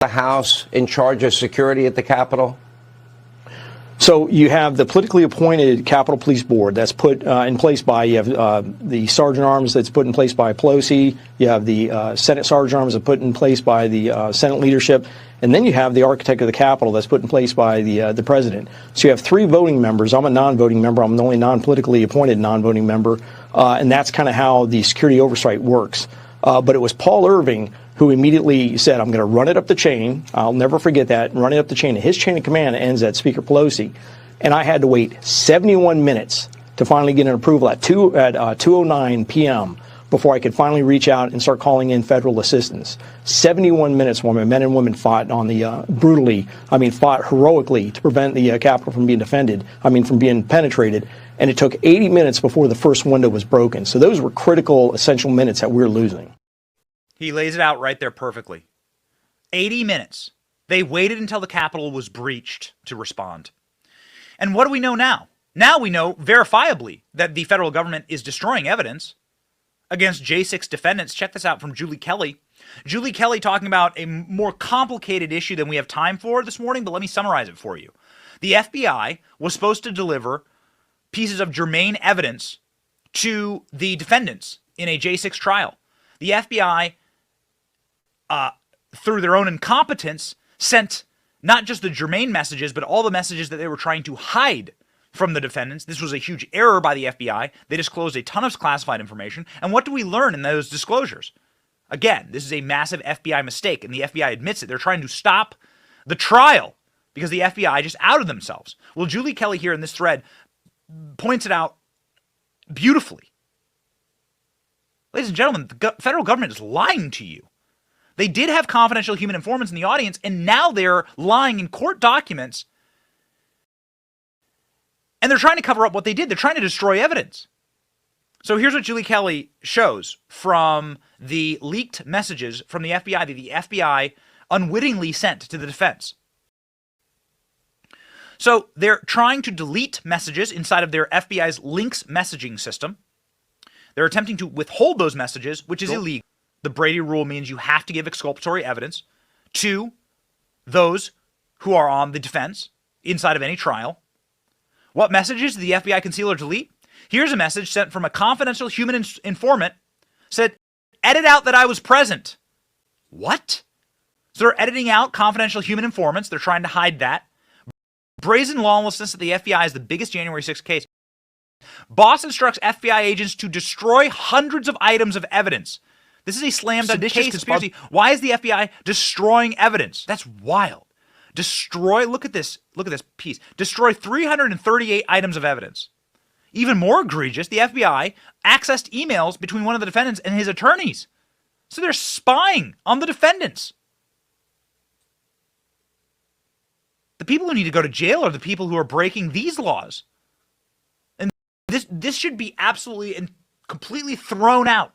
the House in charge of security at the Capitol? So you have the politically appointed Capitol Police Board that's put in place by, you have the Sergeant Arms that's put in place by Pelosi, you have the Senate Sergeant Arms that's put in place by the Senate leadership, and then you have the architect of the Capitol that's put in place by the President. So you have 3 voting members. I'm a non-voting member. I'm the only non-politically appointed non-voting member, and that's kind of how the security oversight works. But it was Paul Irving who immediately said, I'm going to run it up the chain. I'll never forget that, run it up the chain. And his chain of command ends at Speaker Pelosi. And I had to wait 71 minutes to finally get an approval at 2:09 p.m. before I could finally reach out and start calling in federal assistance. 71 minutes while my men and women fought on the fought heroically to prevent the Capitol from being from being penetrated. And it took 80 minutes before the first window was broken. So those were critical, essential minutes that we're losing. He lays it out right there perfectly. 80 minutes. They waited until the Capitol was breached to respond. And what do we know now? Now we know verifiably that the federal government is destroying evidence against J6 defendants. Check this out from Julie Kelly. Julie Kelly talking about a more complicated issue than we have time for this morning, but let me summarize it for you. The FBI was supposed to deliver pieces of germane evidence to the defendants in a J6 trial. The FBI, through their own incompetence, sent not just the germane messages, but all the messages that they were trying to hide from the defendants. This was a huge error by the FBI. They disclosed a ton of classified information. And what do we learn in those disclosures? Again, this is a massive FBI mistake, and the FBI admits it. They're trying to stop the trial because the FBI just outed themselves. Well, Julie Kelly here in this thread points it out beautifully. Ladies and gentlemen, the federal government is lying to you. They did have confidential human informants in the audience, and now they're lying in court documents, and they're trying to cover up what they did. They're trying to destroy evidence. So here's what Julie Kelly shows from the leaked messages from the FBI that the FBI unwittingly sent to the defense. So they're trying to delete messages inside of their FBI's links messaging system. They're attempting to withhold those messages, which is illegal. The Brady rule means you have to give exculpatory evidence to those who are on the defense inside of any trial. What messages did the FBI conceal or delete? Here's a message sent from a confidential human informant. Said, edit out that I was present. What? So they're editing out confidential human informants. They're trying to hide that. Brazen lawlessness at the FBI is the biggest January 6th case. Boss instructs FBI agents to destroy hundreds of items of evidence. This is a slam dunk case conspiracy. Why is the FBI destroying evidence? That's wild. Destroy, look at this piece. Destroy 338 items of evidence. Even more egregious, the FBI accessed emails between one of the defendants and his attorneys. So they're spying on the defendants. The people who need to go to jail are the people who are breaking these laws. And this should be absolutely and completely thrown out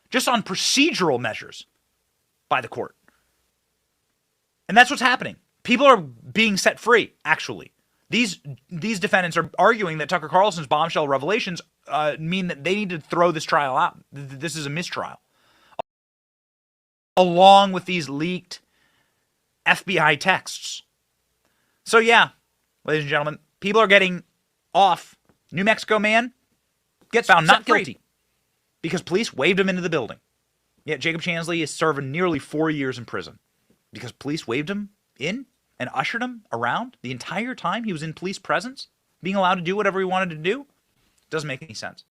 just on procedural measures by the court. And that's what's happening. People are being set free, actually. These defendants are arguing that Tucker Carlson's bombshell revelations mean that they need to throw this trial out. This is a mistrial. Along with these leaked FBI texts. So yeah, ladies and gentlemen, people are getting off. New Mexico man gets found not guilty because police waved him into the building. Yet Jacob Chansley is serving nearly 4 years in prison because police waved him in and ushered him around the entire time he was in police presence, being allowed to do whatever he wanted to do. Doesn't make any sense.